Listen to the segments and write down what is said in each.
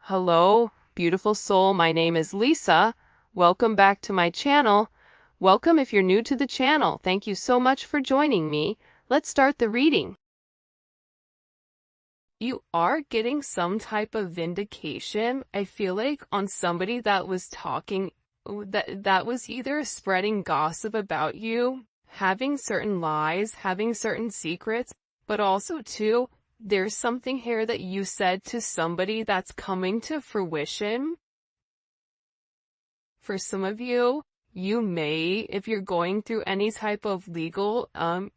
Hello, beautiful soul. My name is Lisa. Welcome back to my channel. Welcome if you're new to the channel. Thank you so much for joining me. Let's start the reading. You are getting some type of vindication, I feel like, on somebody that was talking, that was either spreading gossip about you, having certain lies, having certain secrets, but also too, there's something here that you said to somebody that's coming to fruition. For some of you, you may, if you're going through any type of legal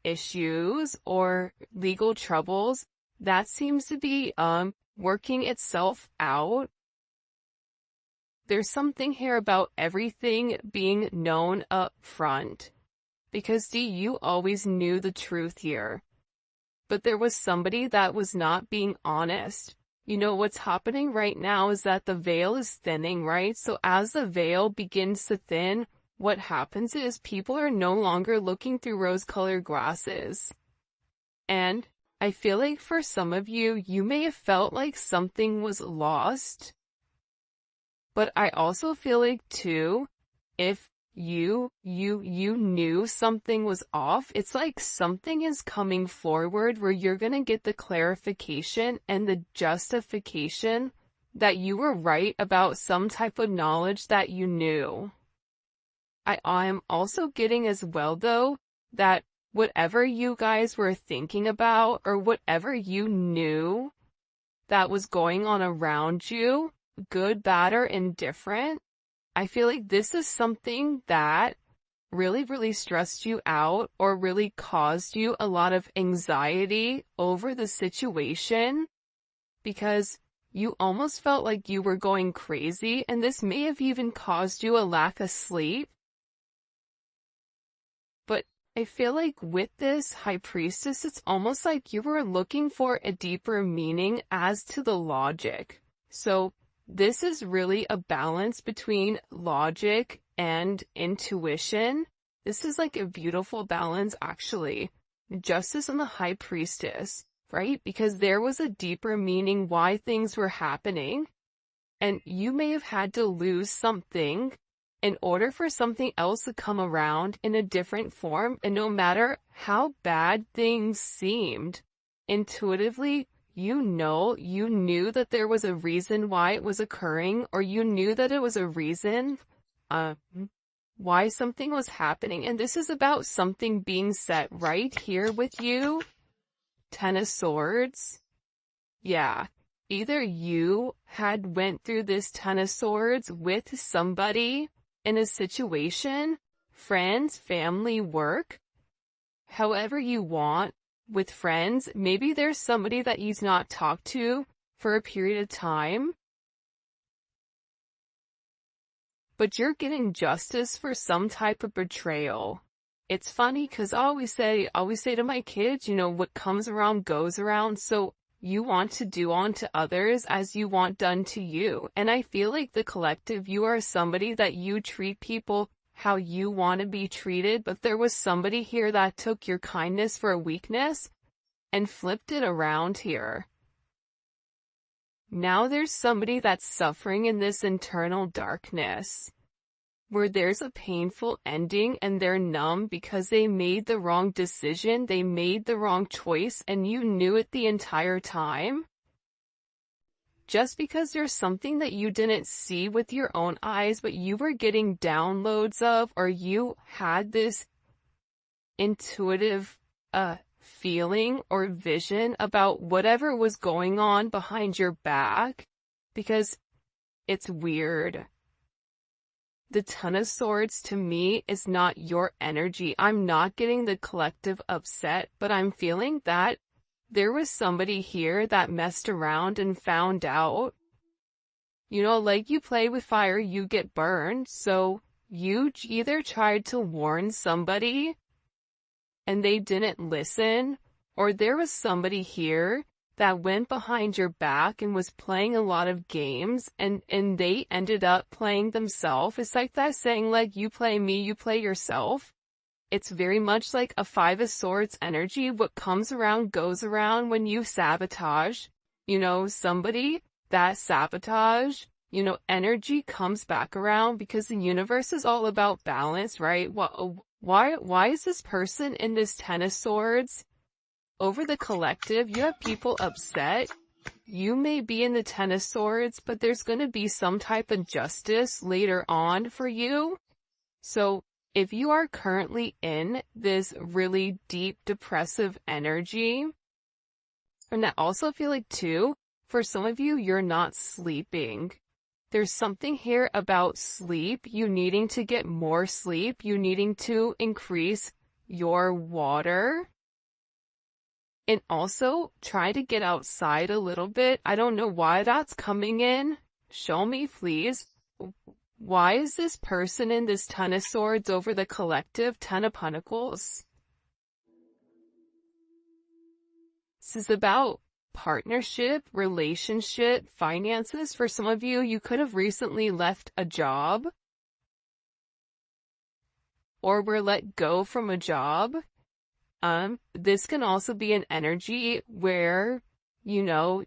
issues or legal troubles, that seems to be working itself out. There's something here about everything being known up front. Because you always knew the truth here. But there was somebody that was not being honest. You know, what's happening right now is that the veil is thinning, right? So as the veil begins to thin, what happens is people are no longer looking through rose-colored glasses. And I feel like for some of you, you may have felt like something was lost. But I also feel like too, if you knew something was off, it's like something is coming forward where you're gonna get the clarification and the justification that you were right about some type of knowledge that you knew. I'm also getting as well though, that whatever you guys were thinking about or whatever you knew that was going on around you, good, bad, or indifferent, I feel like this is something that really stressed you out or really caused you a lot of anxiety over the situation because you almost felt like you were going crazy, and this may have even caused you a lack of sleep. But I feel like with this High Priestess, it's almost like you were looking for a deeper meaning as to the logic. So this is really a balance between logic and intuition. This is like a beautiful balance, actually. Justice and the High Priestess, right? Because there was a deeper meaning why things were happening. And you may have had to lose something in order for something else to come around in a different form. And no matter how bad things seemed, intuitively, you knew that there was a reason why it was occurring, or you knew that it was a reason why something was happening. And this is about something being set right here with you. Ten of Swords. Yeah. Either you had went through this Ten of Swords with somebody in a situation, friends, family, work, however you want. With friends, maybe there's somebody that you've not talked to for a period of time, but you're getting justice for some type of betrayal. It's funny because I always say to my kids, you know, what comes around goes around. So you want to do unto others as you want done to you. And I feel like the collective, you are somebody that you treat people how you want to be treated, but there was somebody here that took your kindness for a weakness and flipped it around here. Now there's somebody that's suffering in this internal darkness, where there's a painful ending and they're numb because they made the wrong decision, they made the wrong choice, and you knew it the entire time. Just because there's something that you didn't see with your own eyes, but you were getting downloads of, or you had this intuitive feeling or vision about whatever was going on behind your back, because it's weird. The Ten of Swords to me is not your energy. I'm not getting the collective upset, but I'm feeling that there was somebody here that messed around and found out. You know, like you play with fire, you get burned. So you either tried to warn somebody and they didn't listen, or there was somebody here that went behind your back and was playing a lot of games, and they ended up playing themselves. It's like that saying, like, you play me, you play yourself. It's very much like a Five of Swords energy. What comes around goes around when you sabotage, you know, somebody. that sabotage, energy comes back around because the universe is all about balance, right? Why is this person in this Ten of Swords? Over the collective, you have people upset. You may be in the Ten of Swords, but there's going to be some type of justice later on for you. So if you are currently in this really deep depressive energy, and I also feel like too, for some of you, you're not sleeping. There's something here about sleep, you needing to get more sleep, you needing to increase your water. And also, try to get outside a little bit. I don't know why that's coming in. Show me, please. Why is this person in this Ten of Swords over the collective Ten of Pentacles? This is about partnership, relationship, finances. For some of you, you could have recently left a job or were let go from a job. This can also be an energy where, you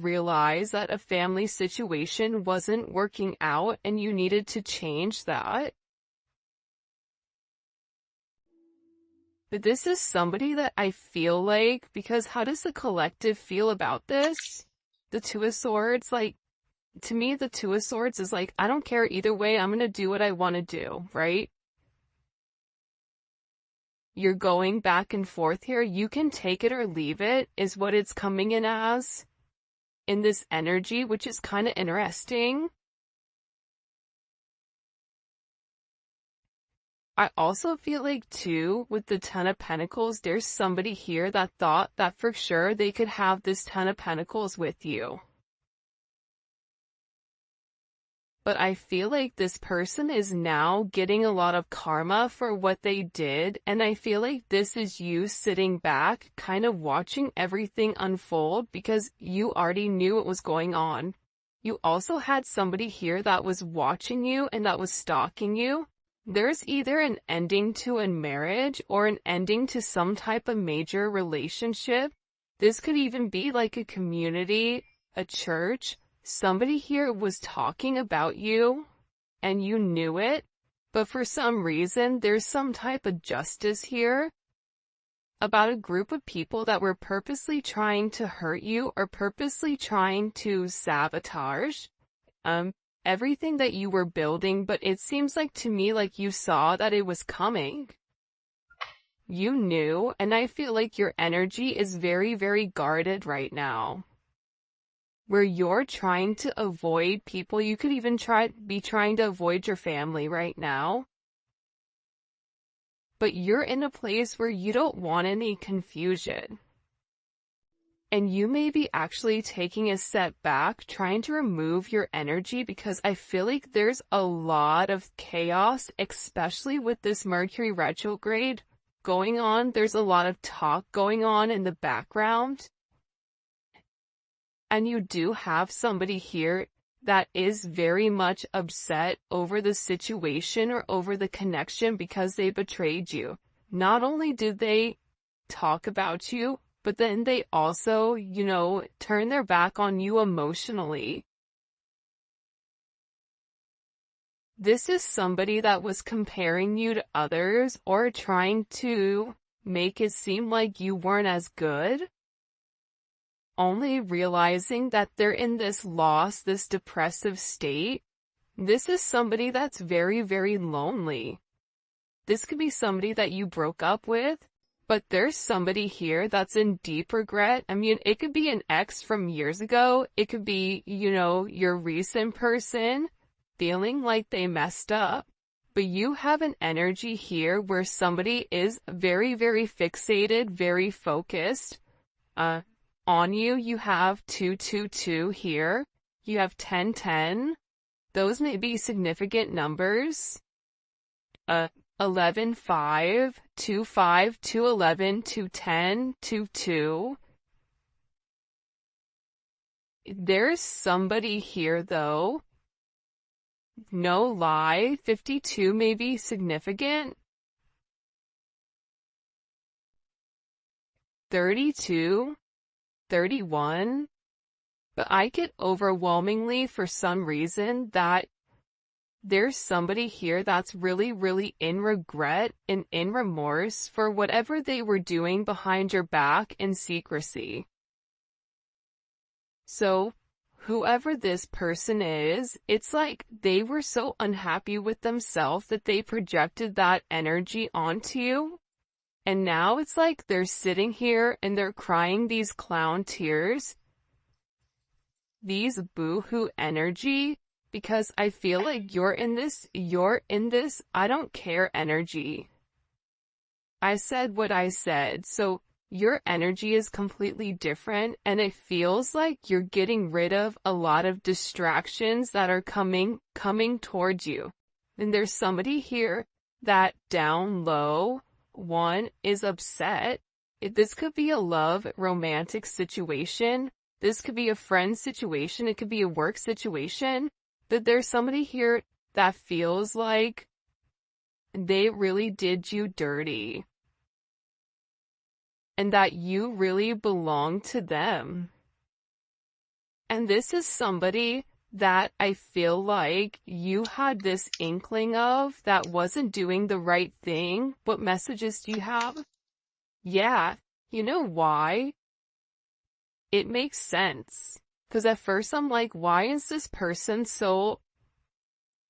realize that a family situation wasn't working out and you needed to change that. But this is somebody that I feel like, because how does the collective feel about this? The Two of Swords, to me, the Two of Swords is I don't care either way, I'm gonna do what I want to do, right? You're going back and forth here. You can take it or leave it, is what it's coming in as in this energy, which is kind of interesting. I also feel like too, with the Ten of Pentacles, there's somebody here that thought that for sure they could have this Ten of Pentacles with you. But I feel like this person is now getting a lot of karma for what they did, and I feel like this is you sitting back, kind of watching everything unfold because you already knew what was going on. You also had somebody here that was watching you and that was stalking you. There's either an ending to a marriage or an ending to some type of major relationship. This could even be like a community, a church. Somebody here was talking about you, and you knew it, but for some reason, there's some type of justice here about a group of people that were purposely trying to hurt you or purposely trying to sabotage everything that you were building, but it seems like to me like you saw that it was coming. You knew, and I feel like your energy is very, very guarded right now. Where you're trying to avoid people, you could even be trying to avoid your family right now. But you're in a place where you don't want any confusion. And you may be actually taking a step back, trying to remove your energy because I feel like there's a lot of chaos, especially with this Mercury retrograde going on. There's a lot of talk going on in the background. And you do have somebody here that is very much upset over the situation or over the connection because they betrayed you. Not only did they talk about you, but then they also, turn their back on you emotionally. This is somebody that was comparing you to others or trying to make it seem like you weren't as good. Only realizing that they're in this loss, this depressive state. This is somebody that's very, very lonely. This could be somebody that you broke up with, but there's somebody here that's in deep regret. I mean, it could be an ex from years ago. It could be, your recent person feeling like they messed up. But you have an energy here where somebody is very, very fixated, very focused, on you. You have 222 here. You have 1010. Those may be significant numbers. 11, 5, 2, 5, 2, 11, 2, 10, 2, 2. There's somebody here though. No lie. 52 may be significant. 32. 31, But I get overwhelmingly for some reason that there's somebody here that's really, really in regret and in remorse for whatever they were doing behind your back in secrecy. So, whoever this person is, it's like they were so unhappy with themselves that they projected that energy onto you. And now it's like they're sitting here and they're crying these clown tears, these boo-hoo energy, because I feel like you're in this, I don't care energy. I said what I said, so your energy is completely different, and it feels like you're getting rid of a lot of distractions that are coming towards you. And there's somebody here that down low, one, is upset. This could be a love, romantic situation. This could be a friend situation. It could be a work situation. But there's somebody here that feels like they really did you dirty, and that you really belong to them. And this is somebody that I feel like you had this inkling of that wasn't doing the right thing. What messages do you have? Yeah, you know why? It makes sense. Because at first I'm like, why is this person so,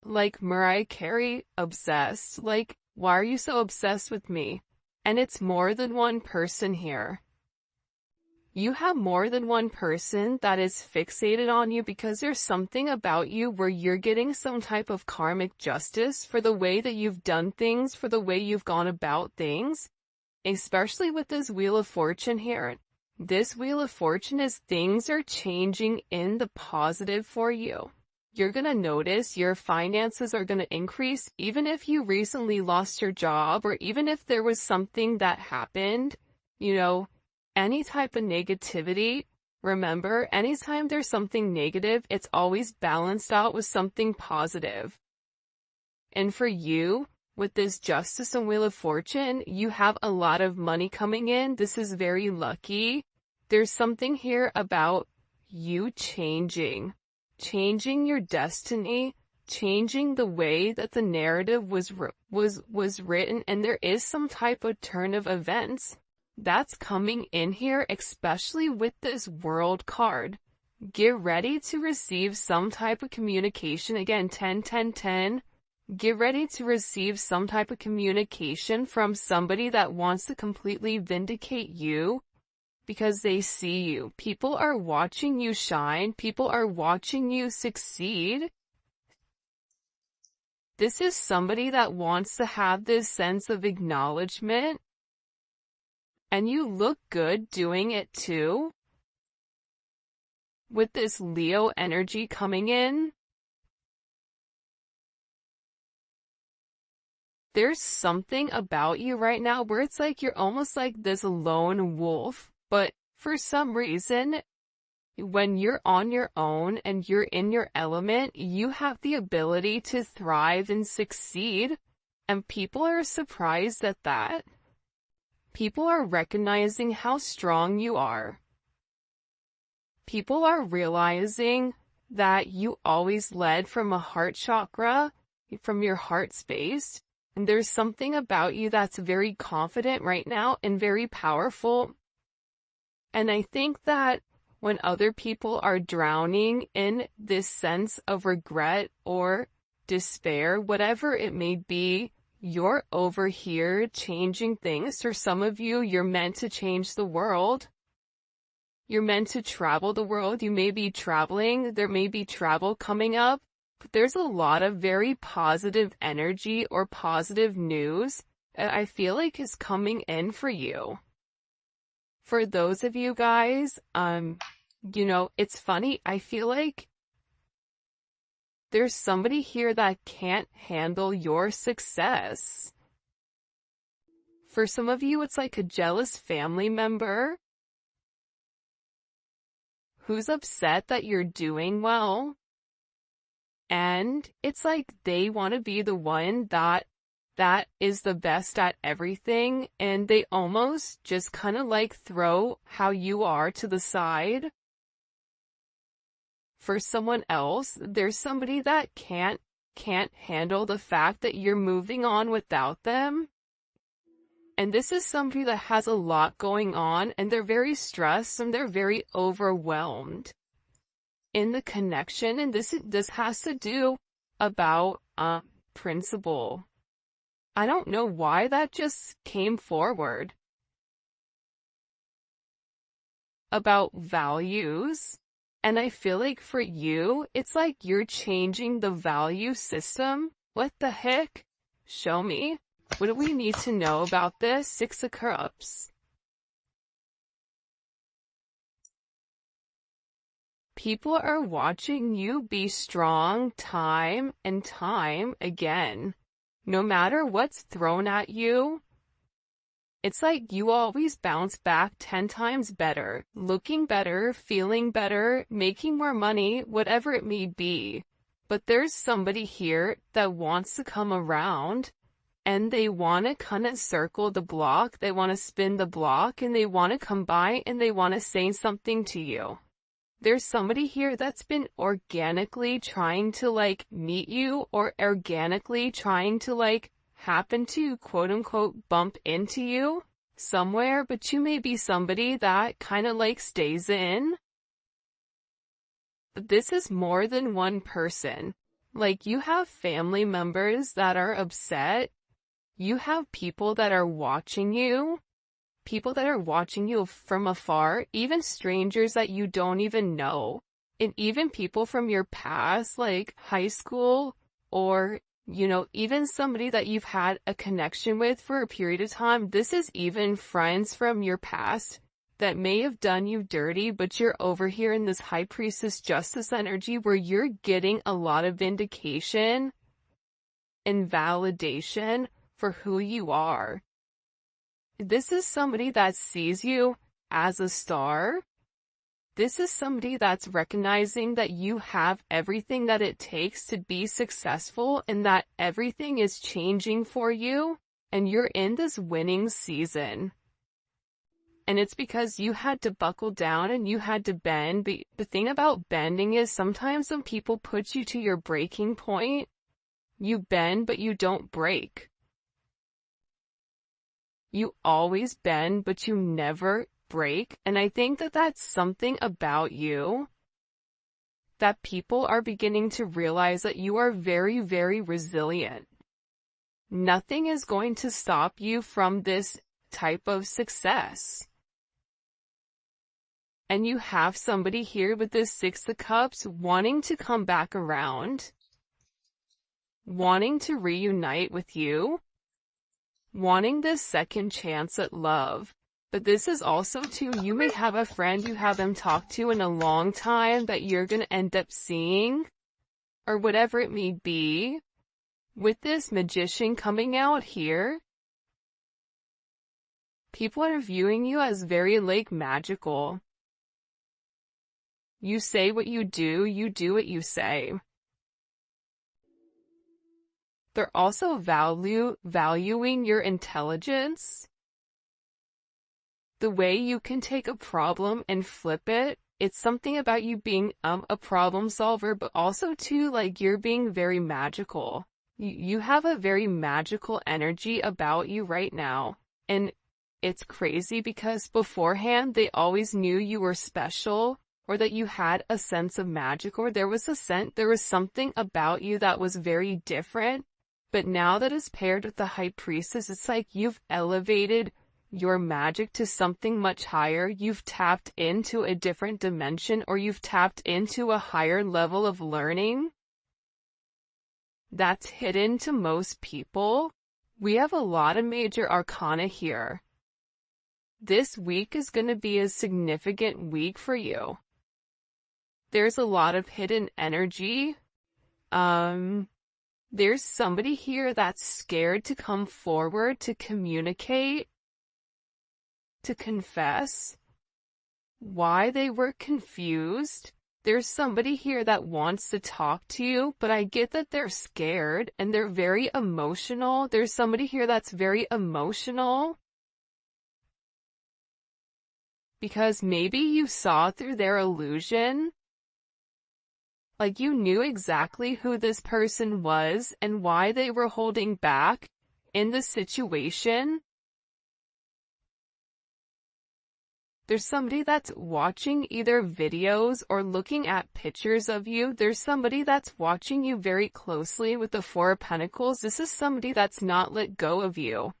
like, Mariah Carey obsessed? Like, why are you so obsessed with me? And it's more than one person here. You have more than one person that is fixated on you because there's something about you where you're getting some type of karmic justice for the way that you've done things, for the way you've gone about things, especially with this Wheel of Fortune here. This Wheel of Fortune is things are changing in the positive for you. You're going to notice your finances are going to increase even if you recently lost your job, or even if there was something that happened, any type of negativity. Remember, anytime there's something negative, it's always balanced out with something positive. And for you, with this Justice and Wheel of Fortune, you have a lot of money coming in. This is very lucky. There's something here about you changing your destiny, changing the way that the narrative was written, and there is some type of turn of events that's coming in here, especially with this World card. Get ready to receive some type of communication. Again, 10, 10, 10. Get ready to receive some type of communication from somebody that wants to completely vindicate you because they see you. People are watching you shine. People are watching you succeed. This is somebody that wants to have this sense of acknowledgement. And you look good doing it too. With this Leo energy coming in, there's something about you right now where it's like you're almost like this lone wolf, but for some reason, when you're on your own and you're in your element, you have the ability to thrive and succeed, and people are surprised at that. People are recognizing how strong you are. People are realizing that you always led from a heart chakra, from your heart space, and there's something about you that's very confident right now and very powerful. And I think that when other people are drowning in this sense of regret or despair, whatever it may be, you're over here changing things. For some of you, you're meant to change the world. You're meant to travel the world. You may be traveling. There may be travel coming up. But there's a lot of very positive energy or positive news that I feel like is coming in for you. For those of you guys, it's funny. I feel like there's somebody here that can't handle your success. For some of you, it's like a jealous family member who's upset that you're doing well. And it's like they want to be the one that is the best at everything, and they almost just kind of like throw how you are to the side. for someone else. There's somebody that can't handle the fact that you're moving on without them. And this is somebody that has a lot going on, and they're very stressed and they're very overwhelmed in the connection. And this has to do about principle. I don't know why that just came forward. About values. And I feel like for you, it's like you're changing the value system. What the heck? Show me. What do we need to know about this? Six of Cups. People are watching you be strong time and time again. No matter what's thrown at you, it's like you always bounce back 10 times better, looking better, feeling better, making more money, whatever it may be. But there's somebody here that wants to come around, and they want to kind of circle the block, they want to spin the block, and they want to come by and they want to say something to you. There's somebody here that's been organically trying to meet you, or organically trying to happen to quote unquote bump into you somewhere, but you may be somebody that kind of stays in. But this is more than one person. You have family members that are upset. You have people that are watching you from afar, even strangers that you don't even know, and even people from your past, like high school, or, even somebody that you've had a connection with for a period of time. This is even friends from your past that may have done you dirty, but you're over here in this High Priestess Justice energy where you're getting a lot of vindication and validation for who you are. This is somebody that sees you as a star. This is somebody that's recognizing that you have everything that it takes to be successful, and that everything is changing for you, and you're in this winning season. And it's because you had to buckle down and you had to bend. But the thing about bending is sometimes when people put you to your breaking point, you bend but you don't break. You always bend, but you never break. And I think that that's something about you that people are beginning to realize, that you are very, very resilient. Nothing is going to stop you from this type of success. And you have somebody here with this Six of Cups wanting to come back around, wanting to reunite with you, wanting this second chance at love. But this is also too, you may have a friend you haven't talked to in a long time that you're going to end up seeing, or whatever it may be. With this Magician coming out here, people are viewing you as very magical. You say what you do what you say. They're also valuing your intelligence. The way you can take a problem and flip it. It's something about you being a problem solver, but also too, you're being very magical. You have a very magical energy about you right now. And it's crazy because beforehand they always knew you were special, or that you had a sense of magic, or there was something about you that was very different. But now that is paired with the High Priestess, it's like you've elevated your magic to something much higher. You've tapped into a different dimension, or you've tapped into a higher level of learning that's hidden to most people. We have a lot of major arcana here. This week is going to be a significant week for you. There's a lot of hidden energy. There's somebody here that's scared to come forward, to communicate, to confess why they were confused. There's somebody here that wants to talk to you, but I get that they're scared and they're very emotional. There's somebody here that's very emotional because maybe you saw through their illusion. Like you knew exactly who this person was and why they were holding back in the situation. There's somebody that's watching either videos or looking at pictures of you. There's somebody that's watching you very closely with the Four of Pentacles. This is somebody that's not let go of you.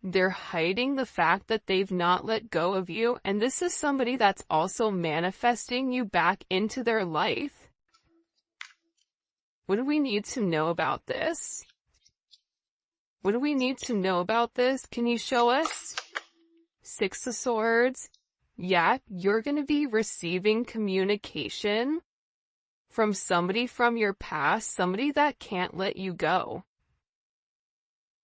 They're hiding the fact that they've not let go of you. And this is somebody that's also manifesting you back into their life. What do we need to know about this? What do we need to know about this? Can you show us? Six of Swords. Yeah, you're going to be receiving communication from somebody from your past, somebody that can't let you go.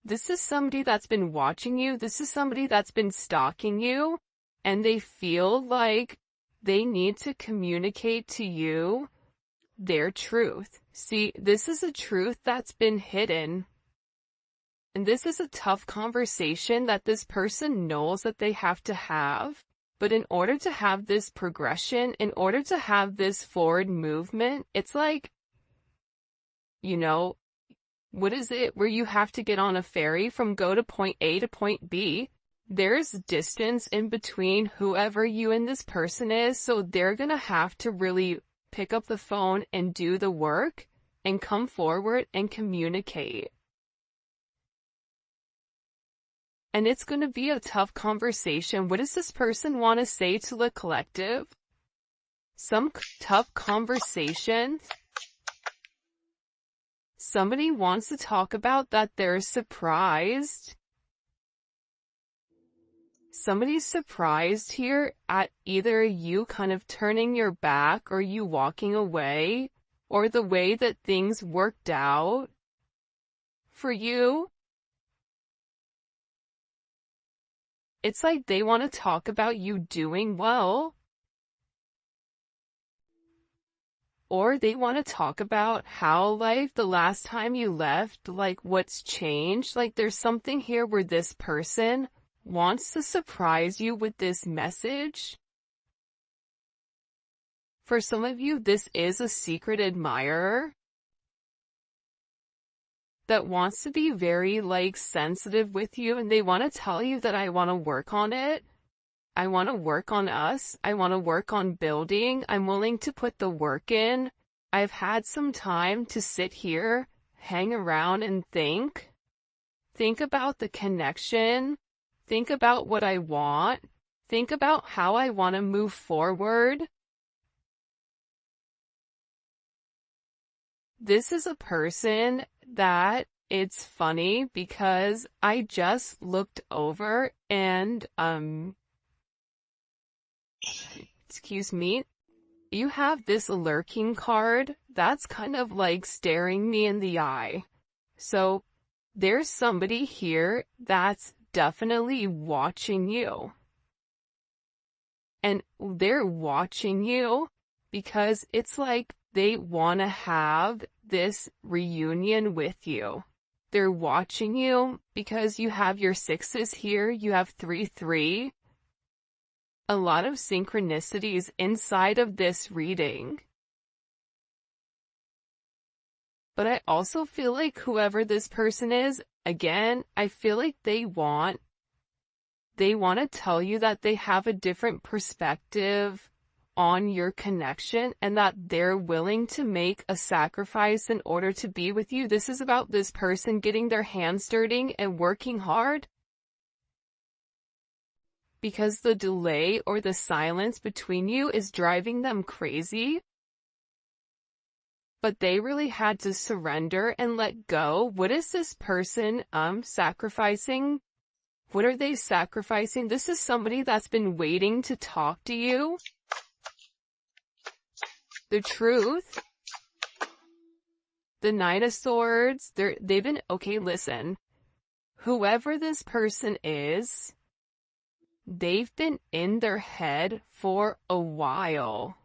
This is somebody that's been watching you. This is somebody that's been stalking you, and they feel like they need to communicate to you their truth. See, this is a truth that's been hidden. And this is a tough conversation that this person knows that they have to have. But in order to have this progression, in order to have this forward movement, it's like, you know, what is it where you have to get on a ferry from go to point A to point B? There's distance in between whoever you and this person is, so they're gonna have to really pick up the phone and do the work and come forward and communicate. And it's going to be a tough conversation. What does this person want to say to the collective? Some tough conversation. Somebody wants to talk about that they're surprised. Somebody's surprised here at either you kind of turning your back or you walking away or the way that things worked out for you. It's like they want to talk about you doing well. Or they want to talk about how, like, the last time you left, like, what's changed. Like, there's something here where this person wants to surprise you with this message. For some of you, this is a secret admirer that wants to be very, like, sensitive with you, and they want to tell you that I want to work on it. I want to work on us. I want to work on building. I'm willing to put the work in. I've had some time to sit here, hang around and think. Think about the connection. Think about what I want. Think about how I want to move forward. This is a person that it's funny because I just looked over and, excuse me, you have this lurking card that's kind of like staring me in the eye. So there's somebody here that's definitely watching you. And they're watching you because it's like they want to have this reunion with you. They're watching you because you have your sixes here, you have 3-3. A lot of synchronicities inside of this reading. But I also feel like whoever this person is, again, I feel like they want to tell you that they have a different perspective on your connection and that they're willing to make a sacrifice in order to be with you. This is about this person getting their hands dirty and working hard. Because the delay or the silence between you is driving them crazy. But they really had to surrender and let go. What is this person sacrificing? What are they sacrificing? This is somebody that's been waiting to talk to you. The truth. The Knight of Swords. They've been, okay, listen. Whoever this person is, they've been in their head for a while.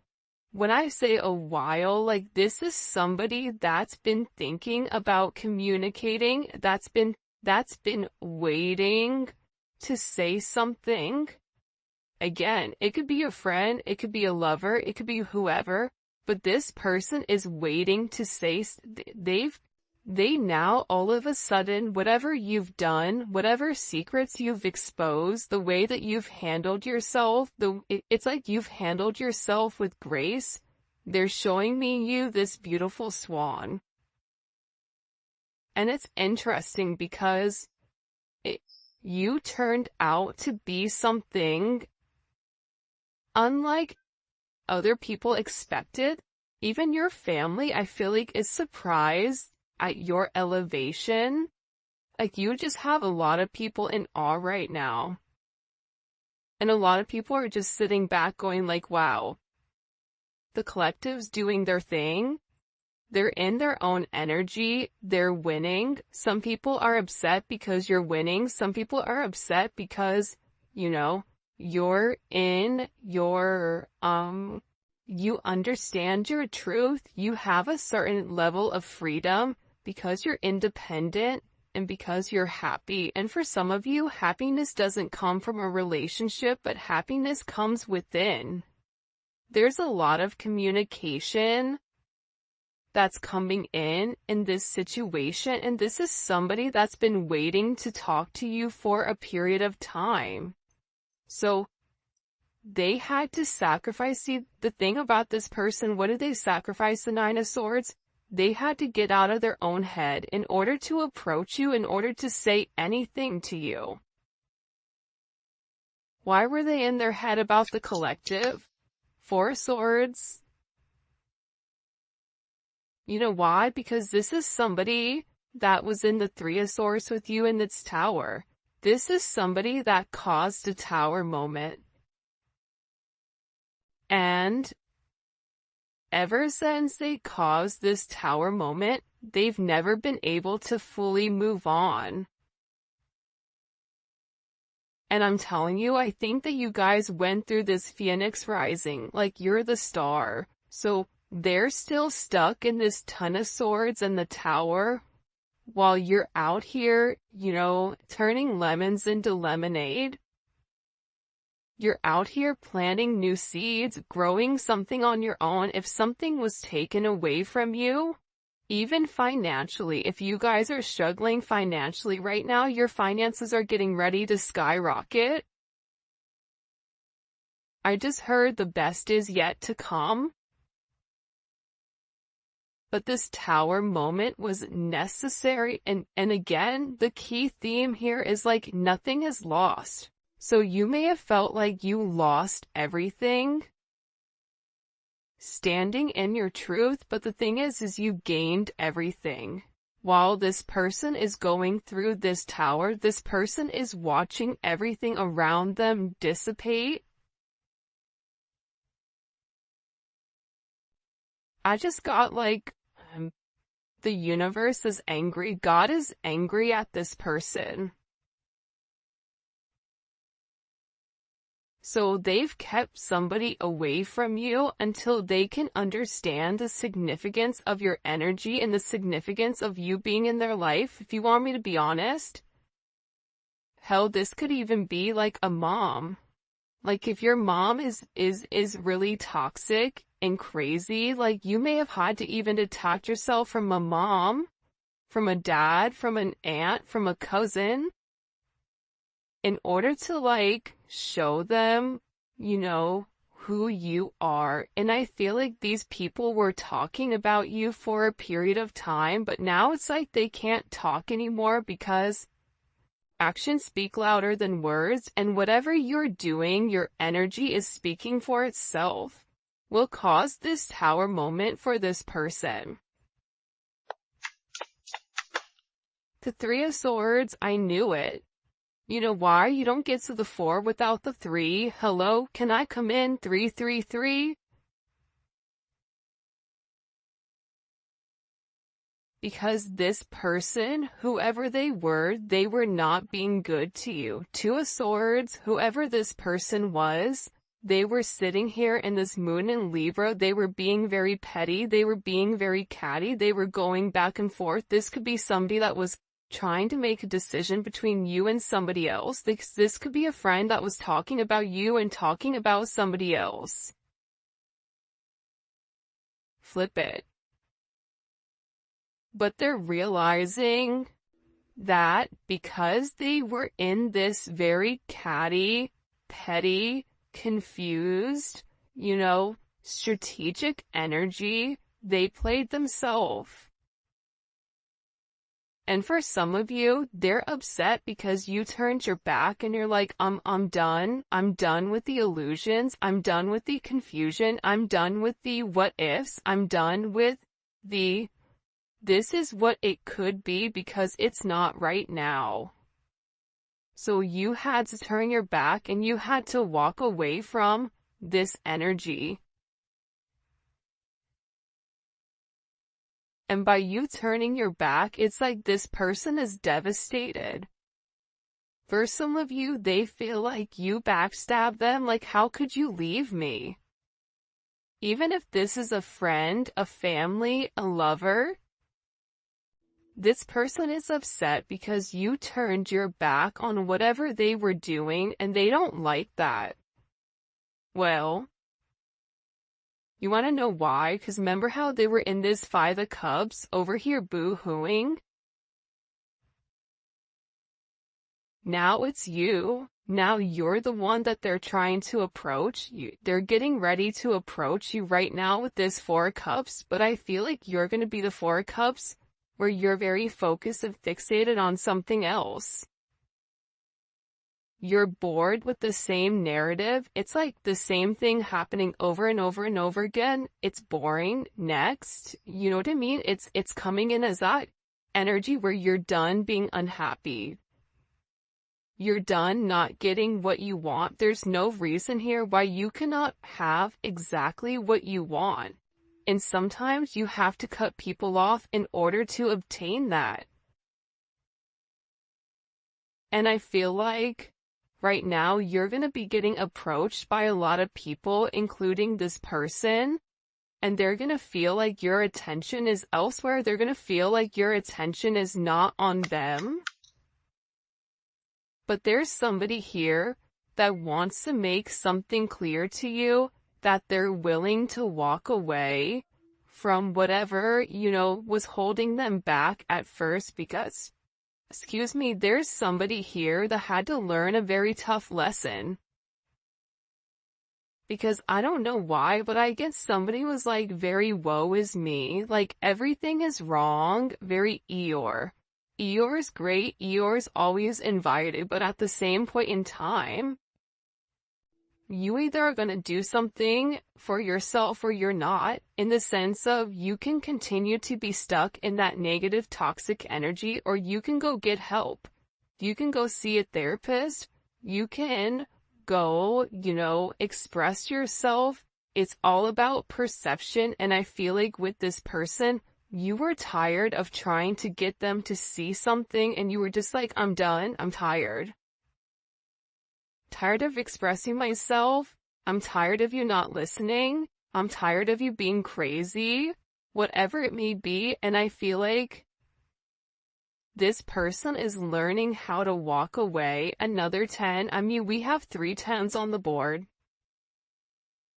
When I say a while, like this is somebody that's been thinking about communicating, that's been waiting to say something. Again, it could be a friend, it could be a lover, it could be whoever, but this person is waiting to say, they now all of a sudden, whatever you've done, whatever secrets you've exposed, the way that you've handled yourself, it's like you've handled yourself with grace. They're showing me you this beautiful swan. And it's interesting because you turned out to be something unlike other people expected. Even your family, I feel like, is surprised at your elevation. Like, you just have a lot of people in awe right now. And a lot of people are just sitting back going like, wow, the collective's doing their thing. They're in their own energy. They're winning. Some people are upset because you're winning. Some people are upset because, you know, you're in your, you understand your truth. You have a certain level of freedom because you're independent and because you're happy. And for some of you, happiness doesn't come from a relationship, but happiness comes within. There's a lot of communication that's coming in this situation, and this is somebody that's been waiting to talk to you for a period of time. So they had to sacrifice. See, the thing about this person, what did they sacrifice? The Nine of Swords? They had to get out of their own head in order to approach you, in order to say anything to you. Why were they in their head about the collective? Four of Swords. You know why? Because this is somebody that was in the Three of Swords with you in its tower. This is somebody that caused a tower moment. And ever since they caused this tower moment, they've never been able to fully move on. And I'm telling you, I think that you guys went through this Phoenix rising, like you're the star. So they're still stuck in this Ton of Swords and the tower, while you're out here, you know, turning lemons into lemonade. You're out here planting new seeds, growing something on your own. If something was taken away from you, even financially, if you guys are struggling financially right now, your finances are getting ready to skyrocket. I just heard the best is yet to come. But this tower moment was necessary, and again, the key theme here is like nothing is lost. So you may have felt like you lost everything standing in your truth, but the thing is you gained everything. While this person is going through this tower, this person is watching everything around them dissipate. I just got like, the universe is angry. God is angry at this person. So they've kept somebody away from you until they can understand the significance of your energy and the significance of you being in their life. If you want me to be honest, hell, this could even be like a mom. Like if your mom is really toxic and crazy, like you may have had to even detach yourself from a mom, from a dad, from an aunt, from a cousin, in order to like show them, you know, who you are. And I feel like these people were talking about you for a period of time, but now it's like they can't talk anymore because actions speak louder than words, and whatever you're doing, your energy is speaking for itself, will cause this tower moment for this person. The Three of Swords, I knew it. You know why? You don't get to the 4 without the 3. Hello, can I come in? 333? Because this person, whoever they were not being good to you. 2 of Swords, whoever this person was, they were sitting here in this moon in Libra. They were being very petty. They were being very catty. They were going back and forth. This could be somebody that was trying to make a decision between you and somebody else. This could be a friend that was talking about you and talking about somebody else. flip it. But they're realizing that because they were in this very catty, petty, confused, strategic energy, they played themselves. And for some of you, they're upset because you turned your back and you're like, I'm done. I'm done with the illusions. I'm done with the confusion. I'm done with the what ifs. I'm done with the this is what it could be because it's not right now. So you had to turn your back and you had to walk away from this energy. And by you turning your back, it's like this person is devastated. For some of you, they feel like you backstabbed them, like how could you leave me? Even if this is a friend, a family, a lover, this person is upset because you turned your back on whatever they were doing and they don't like that. Well, you want to know why? Because remember how they were in this Five of Cups over here boo-hooing? Now it's you. Now you're the one that they're trying to approach. They're getting ready to approach you right now with this Four of Cups, but I feel like you're going to be the Four of Cups where you're very focused and fixated on something else. You're bored with the same narrative. It's like the same thing happening over and over and over again. It's boring. Next. You know what I mean? It's coming in as that energy where you're done being unhappy. You're done not getting what you want. There's no reason here why you cannot have exactly what you want. And sometimes you have to cut people off in order to obtain that. And I feel like right now, you're going to be getting approached by a lot of people, including this person, and they're going to feel like your attention is elsewhere. They're going to feel like your attention is not on them. But there's somebody here that wants to make something clear to you, that they're willing to walk away from whatever, was holding them back at first because there's somebody here that had to learn a very tough lesson. Because I don't know why, but I guess somebody was like very woe is me, like everything is wrong, very Eeyore. Eeyore's great, Eeyore's always invited, but at the same point in time, you either are going to do something for yourself or you're not, in the sense of you can continue to be stuck in that negative toxic energy, or you can go get help. You can go see a therapist. You can go, express yourself. It's all about perception, and I feel like with this person, you were tired of trying to get them to see something, and you were just like, I'm done, I'm tired. Tired of expressing myself. I'm tired of you not listening. I'm tired of you being crazy. Whatever it may be, and I feel like this person is learning how to walk away. Another 10. I mean, we have 3 10s on the board.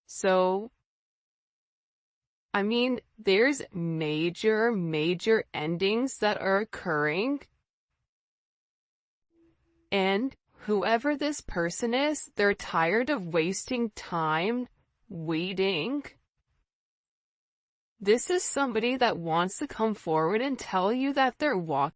So, I mean, there's major endings that are occurring. And whoever this person is, they're tired of wasting time waiting. This is somebody that wants to come forward and tell you that they're walking